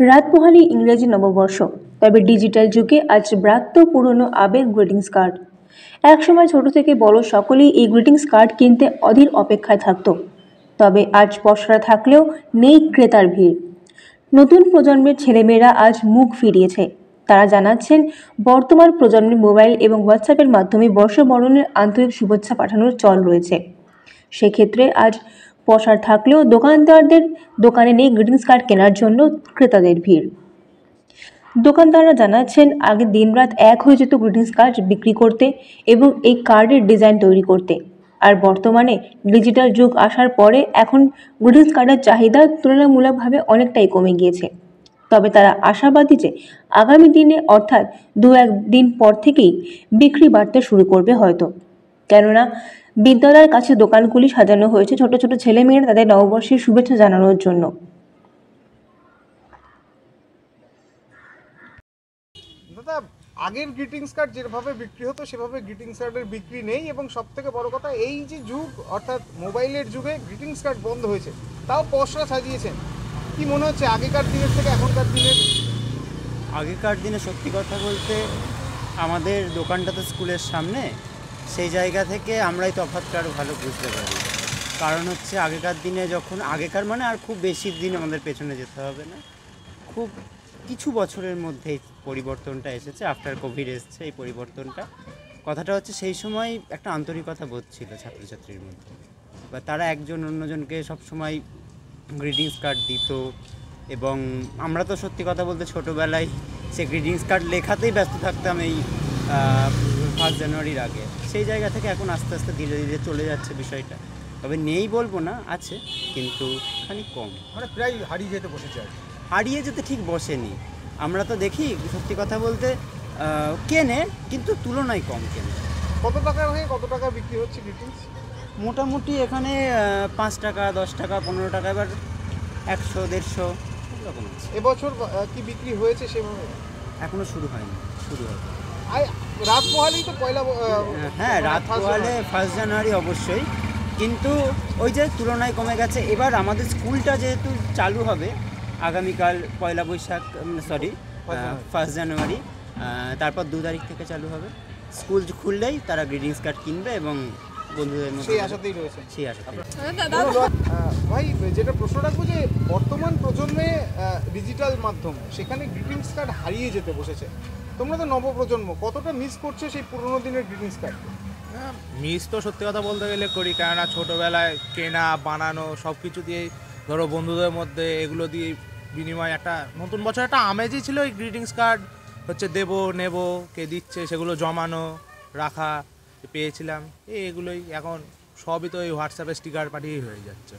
রাত পোহালেই ইংরেজি নববর্ষ, তবে ডিজিটাল যুগে আজ ব্রাত্য পুরনো আবেগ গ্রিটিংস কার্ড। একসময় ছোট থেকে বড় সকলেই এই গ্রিটিংস কার্ড কিনতে অধীর অপেক্ষায় থাকতো। তবে আজ পসরা থাকলেও নেই ক্রেতার ভিড়। নতুন প্রজন্মের ছেলেমেয়েরা আজ মুখ ফিরিয়েছে। তারা জানাচ্ছেন বর্তমান প্রজন্মের মোবাইল এবং হোয়াটসঅ্যাপের মাধ্যমে বর্ষবরণের আন্তরিক শুভেচ্ছা পাঠানোর চল রয়েছে। সেক্ষেত্রে আজ পসার থাকলেও দোকানদারদের দোকানে নেই গ্রিটিংস কার্ড কেনার জন্য ক্রেতাদের ভিড়। দোকানদাররা জানাচ্ছেন আগে দিনরাত এক হয়ে যেত গ্রিটিংস কার্ড বিক্রি করতে এবং এই কার্ডের ডিজাইন তৈরি করতে। আর বর্তমানে ডিজিটাল যুগ আসার পরে এখন গ্রিটিংস কার্ডের চাহিদা তুলনামূলকভাবে অনেকটাই কমে গিয়েছে। তবে তারা আশাবাদী যে আগামী দিনে অর্থাৎ 2-1 দিন পর থেকেই বিক্রি বাড়তে শুরু করবে হয়তো। কেননা বিদ্যালয়ের কাছে দোকানগুলি সাজানো হয়েছে ছোট ছোট ছেলেমেয়েরা তাদের নববর্ষের শুভেচ্ছা জানানোর জন্য। দাদা, আগের গ্রিটিংস কার্ড যেভাবে বিক্রি হতো সেভাবে গ্রিটিংস কার্ডের বিক্রি নেই, এবং সব থেকে বড় কথা এই যে যুগ অর্থাৎ মোবাইলের যুগে গ্রিটিংস কার্ড বন্ধ হয়েছে, তাও পসরা সাজিয়েছেন। কি মনে হচ্ছে আগেকার দিনের থেকে এখনকার দিনের? আগেকার দিনে সত্যি কথা বলতে আমাদের দোকানটা তো স্কুলের সামনে, সেই জায়গা থেকে আমরাই তফাৎটা আরও ভালো বুঝতে পারি। কারণ হচ্ছে আগেকার দিনে যখন আগেকার মানে আর খুব বেশি দিন আমাদের পেছনে যেতে হবে না, খুব কিছু বছরের মধ্যেই পরিবর্তনটা এসেছে। আফটার কোভিড এসছে এই পরিবর্তনটা। কথাটা হচ্ছে সেই সময় একটা আন্তরিকতা বোধ ছিল ছাত্রছাত্রীর মধ্যে, বা তারা একজন অন্যজনকে সবসময় গ্রিটিংস কার্ড দিত। এবং আমরা তো সত্যি কথা বলতে ছোটোবেলায় সে গ্রিটিংস কার্ড লেখাতেই ব্যস্ত থাকতাম এই 1 জানুয়ারির আগে। সেই জায়গা থেকে এখন আস্তে আস্তে ধীরে ধীরে চলে যাচ্ছে বিষয়টা। তবে নেই বলবো না, আছে, কিন্তু খানিক কম, মানে প্রায় হারিয়ে যেতে বসেছে আর কি। হারিয়ে যেতে ঠিক বসেনি। আমরা তো দেখি সত্যি কথা বলতে কেনে, কিন্তু তুলনায় কম কেনে। কত টাকার হয়ে কত টাকা বিক্রি হচ্ছে গ্রিটিংস? মোটামুটি এখানে 5 টাকা, 10 টাকা, 15 টাকা, এবার 100-150 এরকম আছে। এবছর কি বিক্রি হয়েছে সেভাবে? এখনও শুরু হয়নি, শুরু হবে। রাত পোহালেই তো পয়লা। হ্যাঁ, রাত পোহালে 1 জানুয়ারি অবশ্যই, কিন্তু ওই যে তুলনায় কমে গেছে। এবার আমাদের স্কুলটা যেহেতু চালু হবে আগামীকাল পয়লা বৈশাখ, 1 জানুয়ারি, তারপর 2 তারিখ থেকে চালু হবে। স্কুল খুললেই তারা গ্রিটিংস কার্ড কিনবে এবং বন্ধুদের মধ্যে সেই আশাতেই রয়েছে। সেই আশাতেই। ভাই, যেটা প্রশ্ন রাখবো যে বর্তমান প্রজন্মে ডিজিটাল মাধ্যম, সেখানে গ্রিটিংস কার্ড হারিয়ে যেতে বসেছে। তোমরা তো নবপ্রজন্ম, কতটা মিস করছে সেই পুরোনো দিনের গ্রিটিংস কার্ড? মিস তো সত্যি কথা বলতে গেলে করি, কেননা ছোটোবেলায় কেনা বানানো সব কিছু দিয়েই ধরো বন্ধুদের মধ্যে এগুলো দিয়ে বিনিময় একটা নতুন বছর একটা আমেজই ছিল। এই গ্রিটিংস কার্ড হচ্ছে দেবো নেব, কে দিচ্ছে সেগুলো জমানো রাখা পেয়েছিলাম, এগুলোই এখন সবই তো এই হোয়াটসঅ্যাপে স্টিকার পাঠিয়েই হয়ে যাচ্ছে।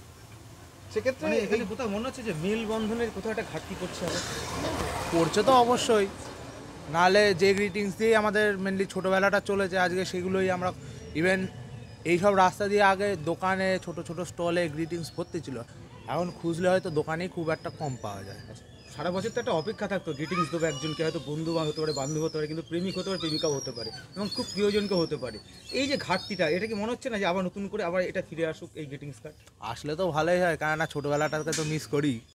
সেক্ষেত্রে এখানে কোথাও মনে হচ্ছে যে মেল বন্ধনের কোথাও একটা ঘাটতি করছে তো অবশ্যই, নাহলে যে গ্রিটিংস দিয়ে আমাদের মেনলি ছোটোবেলাটা চলেছে আজকে সেগুলোই আমরা ইভেন এইসব রাস্তা দিয়ে আগে দোকানে ছোট ছোট স্টলে গ্রিটিংস ভর্তি ছিল, এখন খুঁজলে হয়তো দোকানেই খুব একটা কম পাওয়া যায়। সারা বছর তো একটা অপেক্ষা থাকতো গ্রিটিংস দেবো একজনকে, হয়তো বন্ধু হতে পারে, বান্ধব হতে পারে, কিন্তু প্রেমিক হতে পারে, প্রেমিকাও হতে পারে, এবং খুব প্রিয়জনকে হতে পারে। এই যে ঘাটতিটা, এটা কি মনে হচ্ছে না যে আবার নতুন করে আবার এটা ফিরে আসুক এই গ্রিটিংস কার্ড? আসলে তো ভালোই হয়, কেননা ছোটোবেলাটাকে তো মিস করি।